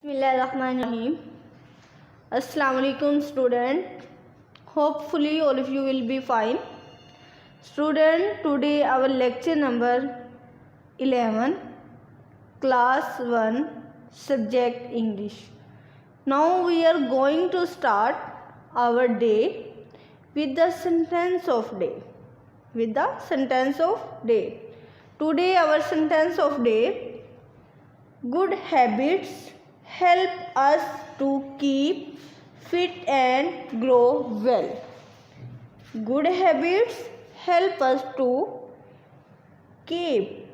Bismillahirrahmanirrahim. Assalamu alaikum student. Hopefully all of you will be fine. Student, today our lecture number 11, class 1, subject English. Now we are going to start our day with the sentence of day. Today our sentence of day: good habits help us to keep fit and grow well. Good habits help us to keep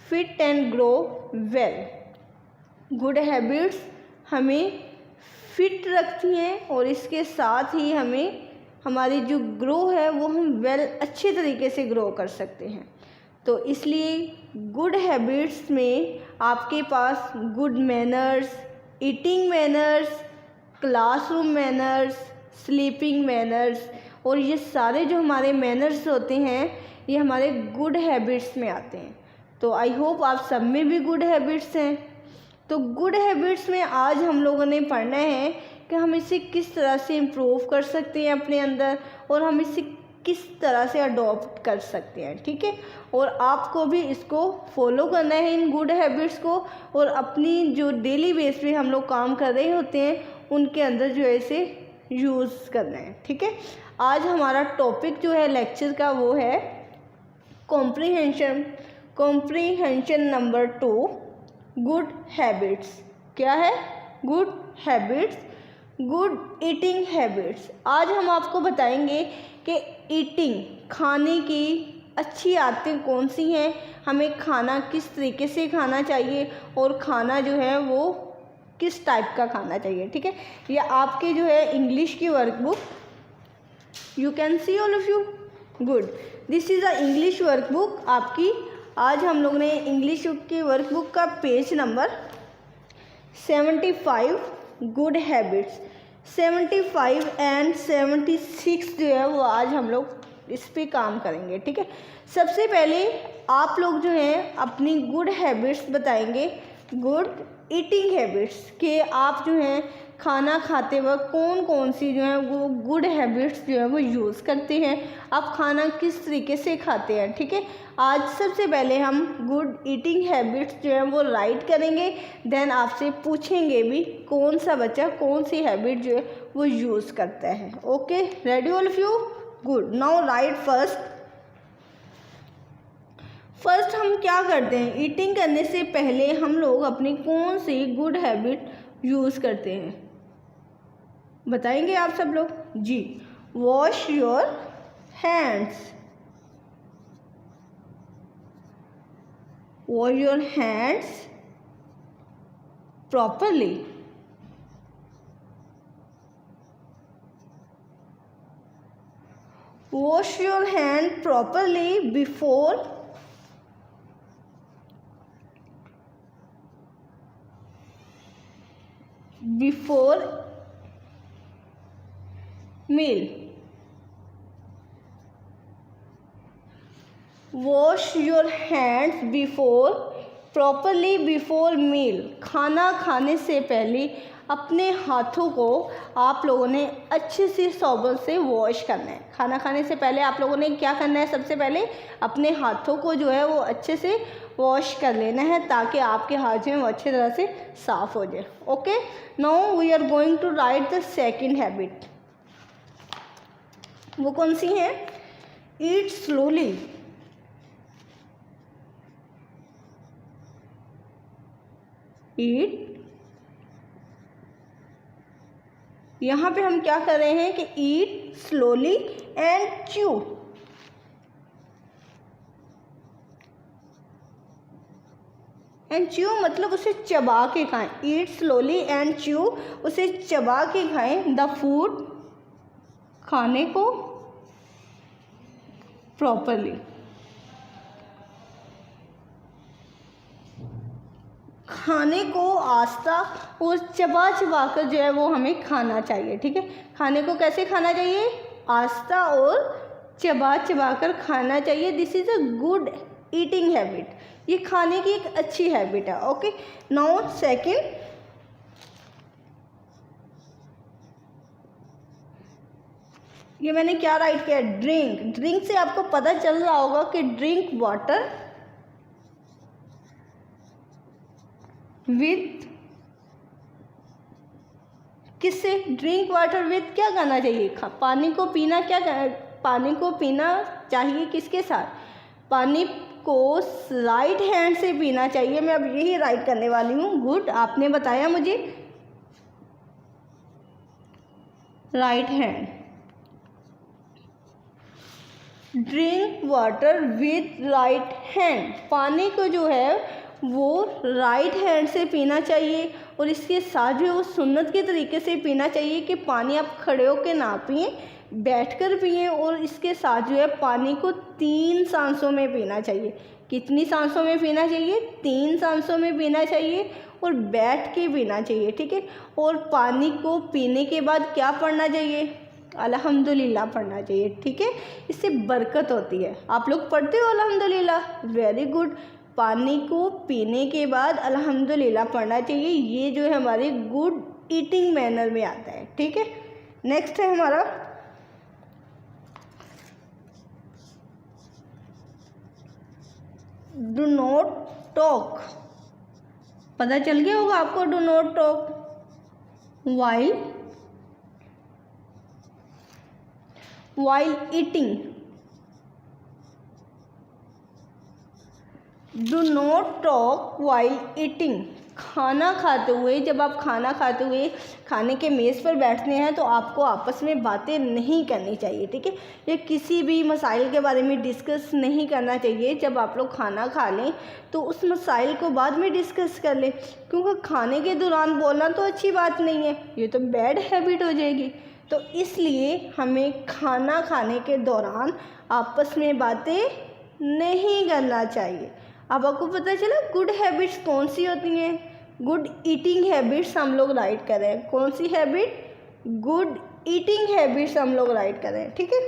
fit and grow well. Good habits हमें fit रखती हैं और इसके साथ ही हमें हमारी जो grow है वो हम अच्छे तरीके से ग्रो कर सकते हैं. तो इसलिए गुड हैबिट्स में आपके पास good manners, eating manners, classroom manners, sleeping manners और ये सारे जो हमारे मैनर्स होते हैं ये हमारे गुड हैबिट्स में आते हैं. तो आई होप आप सब में भी गुड हैबिट्स हैं. तो गुड हैबिट्स में आज हम लोगों ने पढ़ना है कि हम इसे किस तरह से इम्प्रूव कर सकते हैं अपने अंदर और हम इसे किस तरह से अडॉप्ट कर सकते हैं. ठीक है, और आपको भी इसको फॉलो करना है इन गुड हैबिट्स को और अपनी जो डेली बेस पे हम लोग काम कर रहे होते हैं उनके अंदर जो है इसे यूज़ करना है. ठीक है, आज हमारा टॉपिक जो है लेक्चर का वो है कॉम्प्रीहेंशन नंबर 2, गुड हैबिट्स. क्या है? Good habits, good eating habits. आज हम आपको बताएंगे कि ईटिंग, खाने की अच्छी आदतें कौन सी हैं, हमें खाना किस तरीके से खाना चाहिए और खाना जो है वो किस टाइप का खाना चाहिए. ठीक है, ये आपके जो है इंग्लिश की workbook, you can see all of you. Good, this is a English workbook आपकी. आज हम लोग ने इंग्लिश की वर्कबुक का page number 75 good habits, 75 and 76 जो है वो आज हम लोग इस पे काम करेंगे. ठीक है, सबसे पहले आप लोग जो हैं अपनी गुड हैबिट्स बताएंगे, गुड ईटिंग हैबिट्स, कि आप जो हैं खाना खाते वक्त कौन कौन सी जो है वो गुड हैबिट्स जो है वो यूज़ करते हैं, आप खाना किस तरीके से खाते हैं. ठीक है, आज सबसे पहले हम गुड ईटिंग हैबिट्स जो है वो राइट करेंगे, देन आपसे पूछेंगे भी कौन सा बच्चा कौन सी हैबिट जो है वो यूज़ करता है. Okay, ready all of you? Good. Now right first हम क्या करते हैं, ईटिंग करने से पहले हम लोग अपनी कौन सी गुड हैबिट यूज़ करते हैं, बताएंगे आप सब लोग जी. Wash your hands, wash your hands properly. Wash your hand properly before meal. Wash your hands properly before meal. खाना खाने से पहले अपने हाथों को आप लोगों ने अच्छे से साबुन से वॉश करना है. खाना खाने से पहले आप लोगों ने क्या करना है, सबसे पहले अपने हाथों को जो है वो अच्छे से वॉश कर लेना है ताकि आपके हाथ जो है वो अच्छी तरह से साफ़ हो जाए. Okay, now we are going to write the second habit. वो कौन सी है? ईट स्लोली. ईट, यहाँ पे हम क्या कर रहे हैं कि eat slowly and chew. And chew मतलब उसे चबा के खाएं. ईट स्लोली एंड च्यू, उसे चबा के खाएं. द फूड, खाने को प्रॉपरली, खाने को आस्था और चबा चबा कर जो है वो हमें खाना चाहिए. ठीक है, खाने को कैसे खाना चाहिए? आस्था और चबा चबा कर खाना चाहिए. This is a good eating habit. ये खाने की एक अच्छी हैबिट है. ओके, नाउ सेकंड ये मैंने क्या राइट किया, ड्रिंक। ड्रिंक से आपको पता चल रहा होगा कि ड्रिंक वाटर विथ, किससे, ड्रिंक वाटर विथ क्या करना चाहिए, पानी को पीना, पानी को पीना चाहिए किसके साथ, पानी को राइट हैंड से पीना चाहिए। मैं अब यही राइट करने वाली हूँ। गुड, आपने बताया मुझे right hand. Drink water with right hand, पानी को जो है वो राइट हैंड से पीना चाहिए और इसके साथ जो है वो सुन्नत के तरीके से पीना चाहिए कि पानी आप खड़े होकर ना पिए, बैठकर पिए। और इसके साथ जो है पानी को 3 सांसों में पीना चाहिए। कितनी सांसों में पीना चाहिए, 3 सांसों में पीना चाहिए और बैठ के पीना चाहिए, ठीक है। और पानी को पीने के बाद क्या पढ़ना चाहिए, अल्हम्दुलिल्लाह पढ़ना चाहिए, ठीक है। इससे बरकत होती है। आप लोग पढ़ते हो अल्हम्दुलिल्लाह, वेरी गुड। पानी को पीने के बाद अल्हम्दुलिल्लाह पढ़ना चाहिए। ये जो है हमारे गुड ईटिंग मैनर में आता है, ठीक है। नेक्स्ट है हमारा डू नॉट टॉक। पता चल गया होगा आपको do not talk while eating। Do not talk while eating, खाना खाते हुए, जब आप खाना खाते हुए खाने के मेज़ पर बैठते हैं तो आपको आपस में बातें नहीं करनी चाहिए, ठीक है। या किसी भी मसाइल के बारे में डिस्कस नहीं करना चाहिए। जब आप लोग खाना खा लें तो उस मसाइल को बाद में डिस्कस कर लें, क्योंकि खाने के दौरान बोलना तो अच्छी बात नहीं है, ये तो बैड हैबिट हो जाएगी। तो इसलिए हमें खाना खाने के दौरान आपस में बातें नहीं करना चाहिए। अब आपको पता चला गुड हैबिट्स कौन सी होती हैं। गुड ईटिंग हैबिट्स हम लोग राइट कर रहे हैं। कौन सी हैबिट, गुड ईटिंग हैबिट्स हम लोग राइट कर रहे हैं, ठीक है।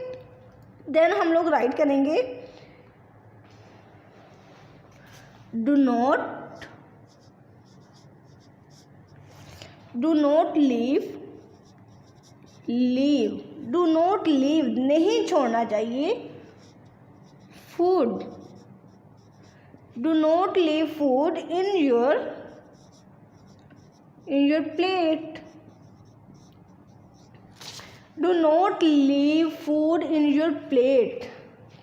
देन हम लोग राइट करेंगे do not leave, do not leave नहीं छोड़ना चाहिए food, do not leave food in your plate, do not leave food in your plate.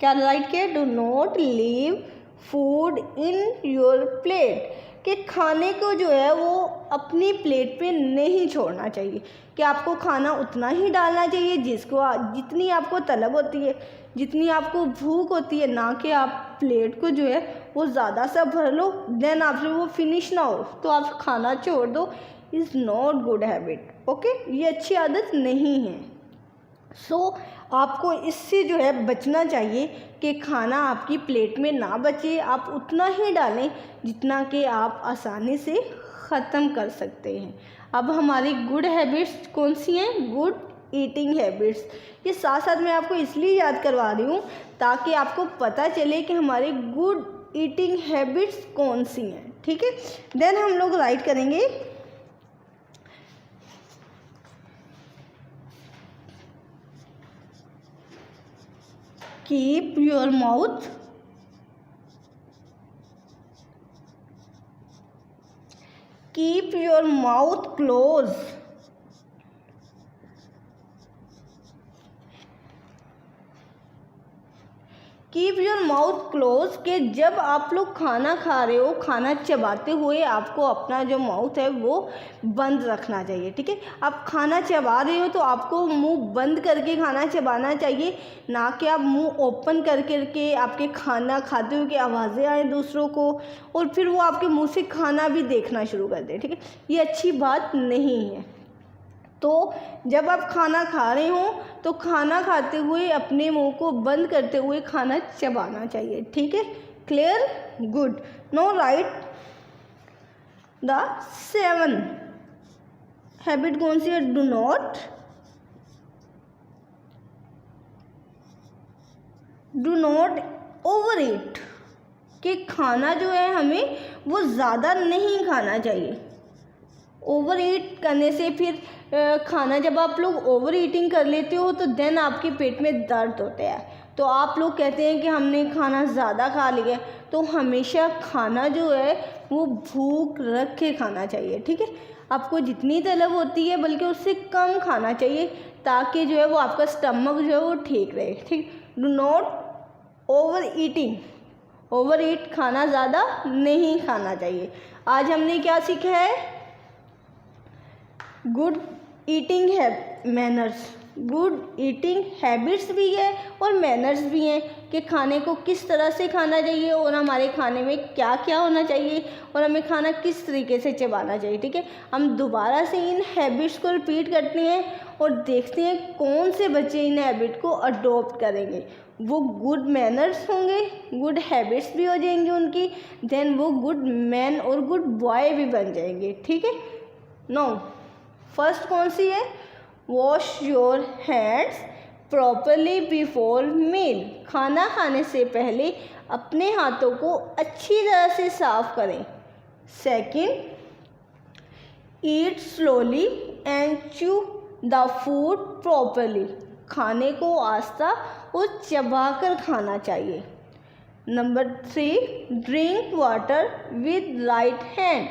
क्या राइट किया, do not leave food in your plate, कि खाने को जो है वो अपनी प्लेट पे नहीं छोड़ना चाहिए, कि आपको खाना उतना ही डालना चाहिए जितनी आपको तलब होती है, जितनी आपको भूख होती है, ना कि आप प्लेट को जो है वो ज़्यादा सा भर लो, देन आपसे वो फिनिश ना हो तो आप खाना छोड़ दो। Is not good habit, okay, ये अच्छी आदत नहीं है। आपको इससे जो है बचना चाहिए कि खाना आपकी प्लेट में ना बचे, आप उतना ही डालें जितना कि आप आसानी से ख़त्म कर सकते हैं। अब हमारी गुड हैबिट्स कौन सी हैं, गुड ईटिंग हैबिट्स। ये साथ साथ मैं आपको इसलिए याद करवा रही हूँ ताकि आपको पता चले कि हमारी गुड ईटिंग हैबिट्स कौन सी हैं, ठीक है। देन हम लोग राइट करेंगे keep your mouth closed, keep your mouth close, कि जब आप लोग खाना खा रहे हो, खाना चबाते हुए आपको अपना जो माउथ है वो बंद रखना चाहिए, ठीक है। आप खाना चबा रहे हो तो आपको मुंह बंद करके खाना चबाना चाहिए, ना कि आप मुंह ओपन करके आपके खाना खाते हुए की आवाज़ें आए दूसरों को और फिर वो आपके मुंह से खाना भी देखना शुरू कर दें, ठीक है। ये अच्छी बात नहीं है। तो जब आप खाना खा रहे हो तो खाना खाते हुए अपने मुंह को बंद करते हुए खाना चबाना चाहिए, ठीक है। Clear, good. No write the 7 habit कौन सी है, डू नॉट ओवर ईट, कि खाना जो है हमें वो ज़्यादा नहीं खाना चाहिए। ओवर ईट करने से फिर खाना जब आप लोग ओवर ईटिंग कर लेते हो तो देन आपके पेट में दर्द होता है। तो आप लोग कहते हैं कि हमने खाना ज़्यादा खा लिया, तो हमेशा खाना जो है वो भूख रख के खाना चाहिए, ठीक है। आपको जितनी तलब होती है बल्कि उससे कम खाना चाहिए, ताकि जो है वो आपका स्टमक जो है वो ठीक रहे, ठीक। Do not over eating, over ईट खाना ज़्यादा नहीं खाना चाहिए। आज हमने क्या सीखा है? गुड ईटिंग है मैनर्स, गुड ईटिंग हैबिट्स भी है और मैनर्स भी हैं कि खाने को किस तरह से खाना चाहिए और हमारे खाने में क्या क्या होना चाहिए और हमें खाना किस तरीके से चबाना चाहिए, ठीक है। हम दोबारा से इन हैबिट्स को रिपीट करते हैं और देखते हैं कौन से बच्चे इन हैबिट को अडॉप्ट करेंगे। वो गुड मैनर्स होंगे, गुड हैबिट्स भी हो जाएंगी उनकी, देन वो गुड मैन और गुड बॉय भी बन जाएंगे, ठीक है। नो, फर्स्ट कौन सी है? Wash your hands properly before meal. खाना खाने से पहले अपने हाथों को अच्छी तरह से साफ करें। Second, eat slowly and chew the food properly. खाने को आस्ता और चबा कर खाना चाहिए। Number 3, drink water with right hand.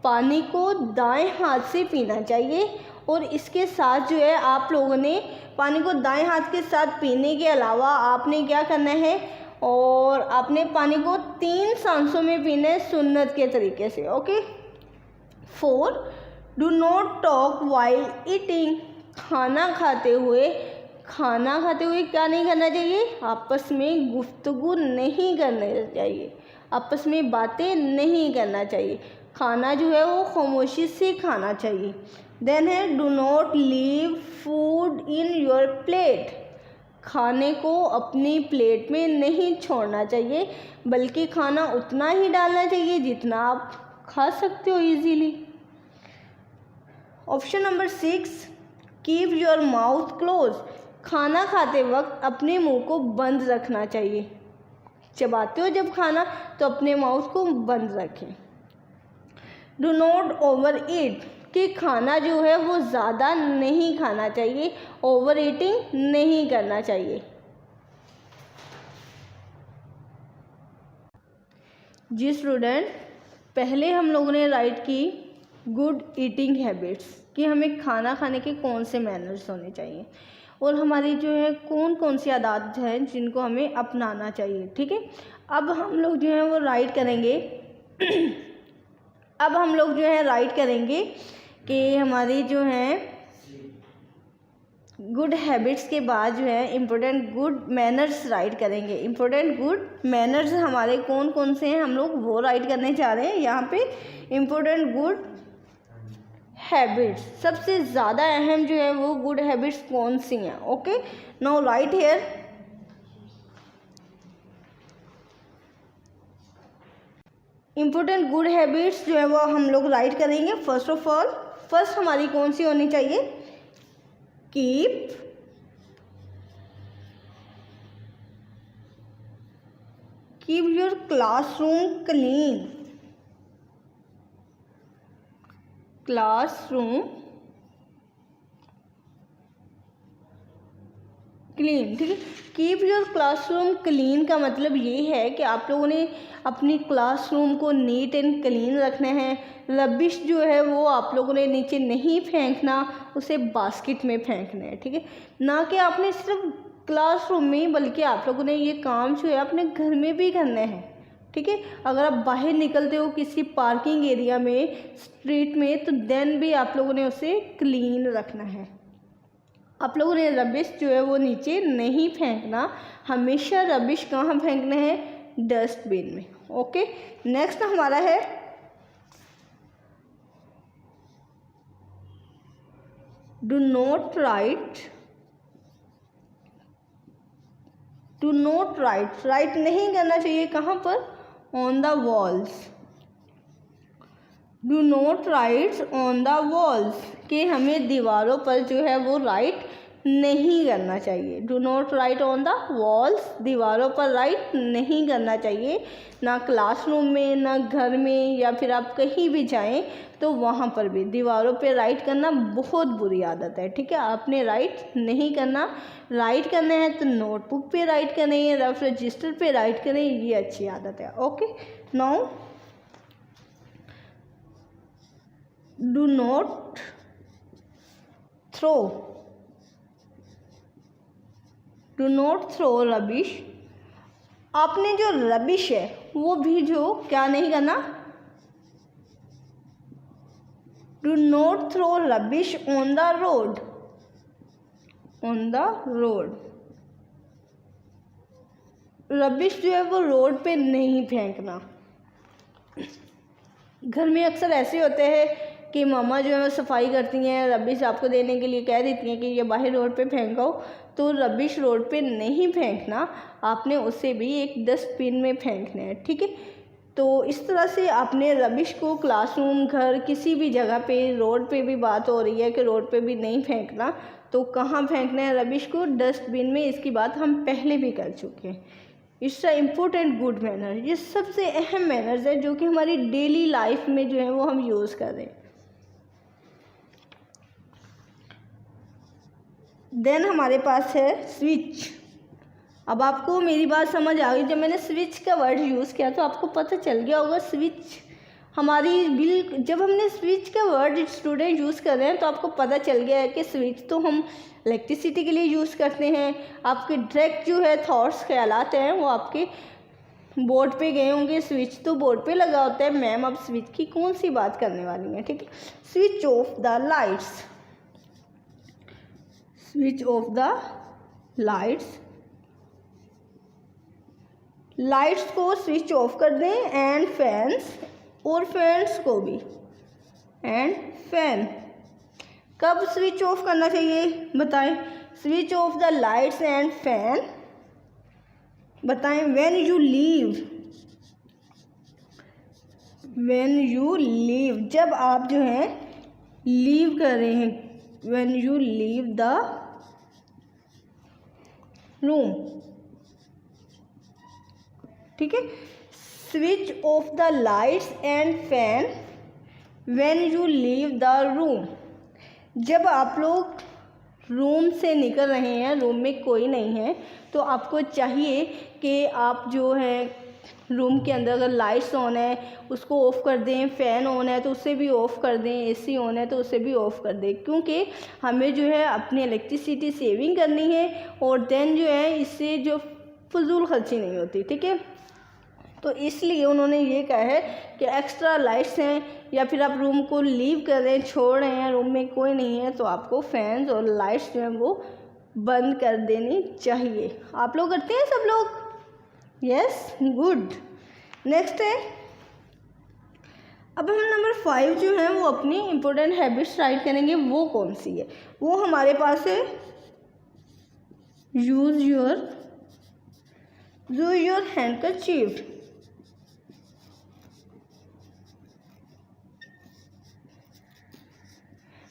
पानी को दाएं हाथ से पीना चाहिए और इसके साथ जो है आप लोगों ने पानी को दाएं हाथ के साथ पीने के अलावा आपने क्या करना है, और आपने पानी को 3 सांसों में पीना है सुन्नत के तरीके से, okay. 4, do not talk while eating. खाना खाते हुए क्या नहीं करना चाहिए? आपस में गुफ्तगू नहीं करना चाहिए, आपस में बातें नहीं करना चाहिए। खाना जो है वो खामोशी से खाना चाहिए। देन है do not leave food in your plate. खाने को अपनी प्लेट में नहीं छोड़ना चाहिए, बल्कि खाना उतना ही डालना चाहिए जितना आप खा सकते हो easily. Option number 6, keep your mouth close. खाना खाते वक्त अपने मुंह को बंद रखना चाहिए। चबाते हो जब खाना तो अपने माउथ को बंद रखें। डू नॉट ओवर ईट, कि खाना जो है वो ज़्यादा नहीं खाना चाहिए, ओवर ईटिंग नहीं करना चाहिए। जी स्टूडेंट, पहले हम लोगों ने राइट की गुड ईटिंग हैबिट्स, कि हमें खाना खाने के कौन से मैनर्स होने चाहिए और हमारी जो है कौन कौन सी आदत हैं जिनको हमें अपनाना चाहिए, ठीक है। अब हम लोग जो है वो राइट करेंगे अब हम लोग जो है राइट करेंगे कि हमारी जो है गुड हैबिट्स के बाद जो है इम्पोर्टेंट गुड मैनर्स राइट करेंगे। इम्पोर्टेंट गुड मैनर्स हमारे कौन कौन से हैं हम लोग वो राइट करने चाह रहे हैं यहाँ पे। इम्पोर्टेंट गुड हैबिट्स, सबसे ज़्यादा अहम जो है वो गुड हैबिट्स कौन सी हैं, okay. Now right here important good habits जो है वो हम लोग राइट करेंगे। फर्स्ट ऑफ ऑल, फर्स्ट हमारी कौन सी होनी चाहिए? Keep your classroom clean. Classroom clean, ठीक है। कीप योर क्लासरूम क्लीन का मतलब ये है कि आप लोगों ने अपनी क्लासरूम को नीट एंड क्लीन रखना है। रबिश जो है वो आप लोगों ने नीचे नहीं फेंकना, उसे बास्केट में फेंकना है, ठीक है। ना कि आपने सिर्फ क्लासरूम में, बल्कि आप लोगों ने ये काम जो है अपने घर में भी करना है, ठीक है। अगर आप बाहर निकलते हो किसी पार्किंग एरिया में, स्ट्रीट में, तो देन भी आप लोगों ने उसे क्लीन रखना है। आप लोगों ने रबिश जो है वो नीचे नहीं फेंकना, हमेशा रबिश कहाँ फेंकना है? डस्टबिन में, ओके। नेक्स्ट हमारा है डू नॉट राइट नहीं करना चाहिए कहाँ पर? On the walls. Do not right on the walls, कि हमें दीवारों पर जो है वो राइट नहीं करना चाहिए। Do not right on the walls, दीवारों पर राइट नहीं करना चाहिए, ना क्लासरूम में, ना घर में, या फिर आप कहीं भी जाएं तो वहाँ पर भी दीवारों पे राइट करना बहुत बुरी आदत है, ठीक है। आपने राइट नहीं करना, राइट करना है तो नोटबुक पे राइट करें, रफ रजिस्टर पे राइट करें, ये अच्छी आदत है। Okay, now do not throw, do not throw rubbish. आपने जो रबिश है वो भी जो क्या नहीं करना, do not throw rubbish on the road, on the road. Rubbish जो है वो रोड पे नहीं फेंकना। घर में अक्सर ऐसे होते हैं कि मामा जो है सफाई करती हैं, रबिश आपको देने के लिए कह देती हैं कि ये बाहर रोड पे फेंको, तो रबिश रोड पे नहीं फेंकना, आपने उसे भी एक डस्टबिन में फेंकना है, ठीक है। तो इस तरह से आपने रबिश को क्लासरूम, घर, किसी भी जगह पे, रोड पे भी बात हो रही है कि रोड पे भी नहीं फेंकना, तो कहाँ फेंकना है रबिश को, डस्टबिन में। इसकी बात हम पहले भी कर चुके हैं। It's a important good manner, ये सबसे अहम मैनर्स है जो कि हमारी डेली लाइफ में जो है वो हम यूज़ कर रहे हैं। देन हमारे पास है स्विच। अब आपको मेरी बात समझ आ गई, जब मैंने स्विच का वर्ड यूज़ किया तो आपको पता चल गया होगा स्विच हमारी बिल, जब हमने स्विच का वर्ड स्टूडेंट यूज़ कर रहे हैं तो आपको पता चल गया है कि स्विच तो हम इलेक्ट्रिसिटी के लिए यूज़ करते हैं। आपके डायरेक्ट जो है थॉट्स, ख्यालात हैं वो आपके बोर्ड पे गए होंगे, स्विच तो बोर्ड पे लगा होता है। मैम अब स्विच की कौन सी बात करने वाली है, ठीक है। Switch off the lights, switch off the lights, lights को स्विच ऑफ कर दें, एंड फैंस, और फैंस को भी, एंड फैन। कब स्विच ऑफ करना चाहिए बताएं, switch off the lights and fan बताएं। When you leave, when you leave, जब आप जो है लीव कर रहे हैं, when you leave the room, ठीक है। Switch off the lights and fan when you leave the room, जब आप लोग रूम से निकल रहे हैं, रूम में कोई नहीं है, तो आपको चाहिए कि आप जो है रूम के अंदर अगर लाइट्स ऑन है उसको ऑफ़ कर दें, फ़ैन ऑन है तो उसे भी ऑफ़ कर दें, एसी ऑन है तो उसे भी ऑफ़ कर दें, क्योंकि हमें जो है अपनी इलेक्ट्रिसिटी सेविंग करनी है, और देन जो है इससे जो फजूल खर्ची नहीं होती, ठीक है। तो इसलिए उन्होंने ये कहा है कि एक्स्ट्रा लाइट्स हैं, या फिर आप रूम को लीव कर रहे हैं, छोड़ रहे हैं, रूम में कोई नहीं है, तो आपको फैंस और लाइट्स जो हैं वो बंद कर देनी चाहिए। आप लोग करते हैं सब लोग? Yes, good. नेक्स्ट है, अब हम नंबर 5 जो है वो अपनी इम्पोर्टेंट हैबिट्स राइट करेंगे। वो कौन सी है? वो हमारे पास है यूज़ योर हैंडकरचीफ।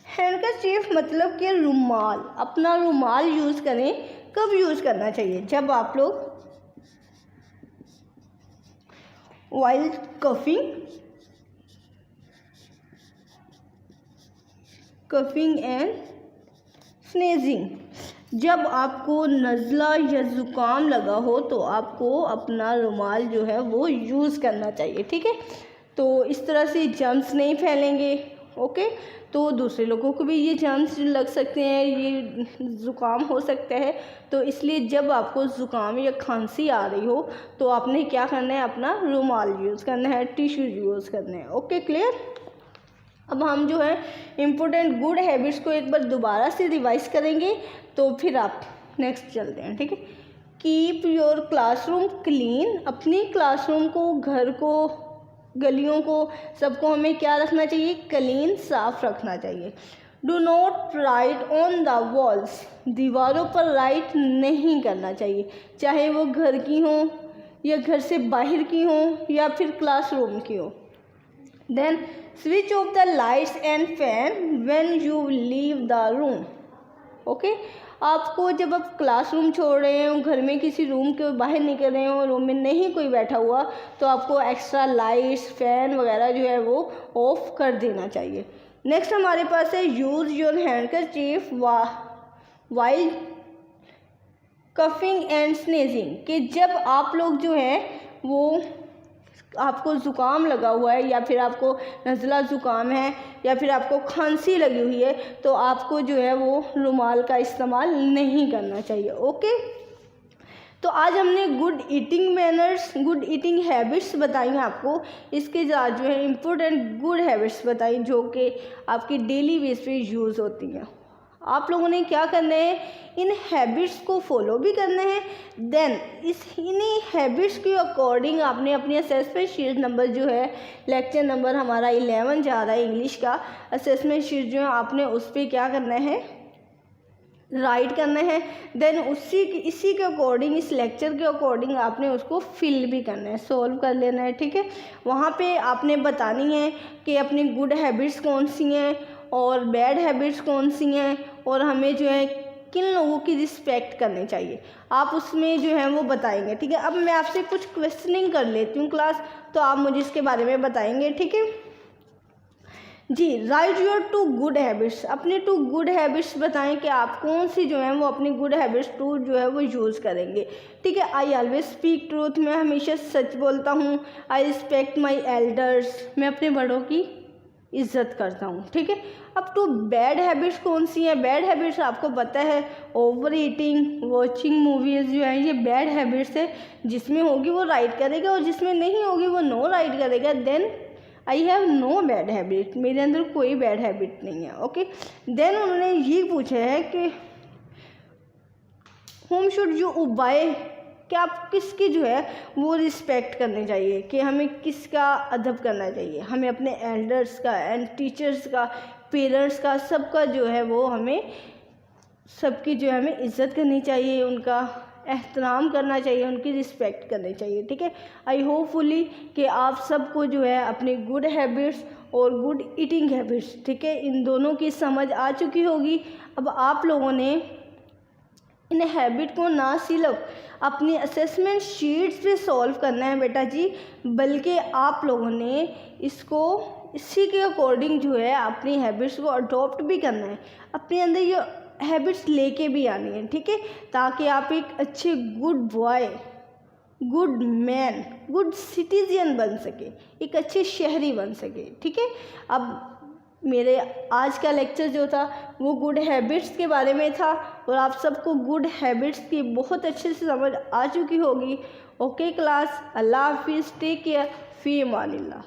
हैंडकरचीफ मतलब कि रुमाल, अपना रुमाल यूज़ करें। कब यूज़ करना चाहिए? जब आप लोग वाइल कफिंग एंड स्नेजिंग, जब आपको नज़ला या ज़ुकाम लगा हो तो आपको अपना रुमाल जो है वो यूज़ करना चाहिए, ठीक है। तो इस तरह से जर्म्स नहीं फैलेंगे, ओके। तो दूसरे लोगों को भी ये जर्म्स लग सकते हैं, ये ज़ुकाम हो सकता है, तो इसलिए जब आपको ज़ुकाम या खांसी आ रही हो तो आपने क्या करना है, अपना रुमाल यूज़ करना है, टिश्यू यूज़ करना है, ओके, क्लियर। अब हम जो है इम्पोर्टेंट गुड हैबिट्स को एक बार दोबारा से रिवाइज करेंगे, तो फिर आप नेक्स्ट चलते हैं, ठीक है। कीप योर क्लासरूम क्लीन, अपनी क्लासरूम को, घर को, गलियों को, सबको हमें क्या रखना चाहिए? क्लीन, साफ रखना चाहिए। Do not right on the walls, दीवारों पर राइट नहीं करना चाहिए, चाहे वो घर की हो या घर से बाहर की हो या फिर क्लासरूम की हो। Then switch off the lights and fan when you leave the room, okay. आपको जब आप क्लासरूम छोड़ रहे हो, घर में किसी रूम के बाहर निकल रहे हो, रूम में नहीं कोई बैठा हुआ, तो आपको एक्स्ट्रा लाइट्स, फैन वगैरह जो है वो ऑफ कर देना चाहिए। नेक्स्ट हमारे पास है use your handkerchief while coughing and sneezing, कि जब आप लोग जो है वो आपको ज़ुकाम लगा हुआ है या फिर आपको नज़ला ज़ुकाम है या फिर आपको खांसी लगी हुई है, तो आपको जो है वो रुमाल का इस्तेमाल नहीं करना चाहिए। ओके, तो आज हमने good eating manners, good eating habits बताई हैं आपको। इसके साथ जो है इम्पोर्टेंट गुड हैबिट्स बताई जो कि आपकी डेली बेस पे यूज़ होती हैं। आप लोगों ने क्या करना है, इन हैबिट्स को फॉलो भी करना है। देन इन्हीं हैबिट्स के अकॉर्डिंग आपने अपनी असेसमेंट शीट नंबर जो है, लेक्चर नंबर हमारा 11 जा रहा है इंग्लिश का, असेसमेंट शीट जो है आपने उस पर क्या करना है, राइट करना है। देन इसी के अकॉर्डिंग, इस लेक्चर के अकॉर्डिंग आपने उसको फिल भी करना है, सोल्व कर लेना है। ठीक है, वहाँ पे आपने बतानी है कि अपनी गुड हैबिट्स कौन सी हैं और बैड हैबिट्स कौन सी हैं, और हमें जो है किन लोगों की रिस्पेक्ट करनी चाहिए, आप उसमें जो है वो बताएंगे। ठीक है, अब मैं आपसे कुछ क्वेश्चनिंग कर लेती हूँ क्लास, तो आप मुझे इसके बारे में बताएंगे। ठीक है जी, राइट योर 2 गुड हैबिट्स, अपनी 2 गुड हैबिट्स बताएं कि आप कौन सी जो है वो अपनी गुड हैबिट्स 2 जो है वो यूज़ करेंगे। ठीक है, आई ऑलवेज स्पीक ट्रूथ, मैं हमेशा सच बोलता हूँ। आई रिस्पेक्ट माई एल्डर्स, मैं अपने बड़ों की इज़्ज़त करता हूँ। ठीक है, अब 2 बैड हैबिट्स कौन सी हैं, बैड हैबिट्स आपको पता है, ओवर ईटिंग, वॉचिंग मूवीज़ जो है ये बैड हैबिट्स है। जिसमें होगी वो राइट करेगा और जिसमें नहीं होगी वो नो राइट करेगा। Then I have no bad habit, मेरे अंदर कोई बैड हैबिट नहीं है। ओके, देन उन्होंने ये पूछा है कि होम शुड यू ओबे, कि आप किसकी जो है वो रिस्पेक्ट करनी चाहिए, कि हमें किसका अदब करना चाहिए, हमें अपने एल्डर्स का एंड टीचर्स का, पेरेंट्स का, सबका जो है वो हमें सबकी जो है हमें इज़्ज़त करनी चाहिए, उनका एहतराम करना चाहिए, उनकी रिस्पेक्ट करनी चाहिए। ठीक है, आई होपफुली कि आप सबको जो है अपनी गुड हैबिट्स और गुड ईटिंग हैबिट्स, ठीक है, इन दोनों की समझ आ चुकी होगी। अब आप लोगों ने इन हैबिट को ना सिर्फ अपनी असेसमेंट शीट्स पे सॉल्व करना है बेटा जी, बल्कि आप लोगों ने इसको इसी के अकॉर्डिंग जो है अपनी हैबिट्स को अडॉप्ट भी करना है, अपने अंदर ये हैबिट्स लेके भी आनी है। ठीक है, ताकि आप एक अच्छे good boy, good man, good citizen बन सके, एक अच्छे शहरी बन सके। ठीक है, अब मेरे आज का लेक्चर जो था वो गुड हैबिट्स के बारे में था और आप सबको गुड हैबिट्स की बहुत अच्छे से समझ आ चुकी होगी। ओके क्लास, अल्लाह हाफिज़, टेक केयर, फ़ी अमानिल्लाह।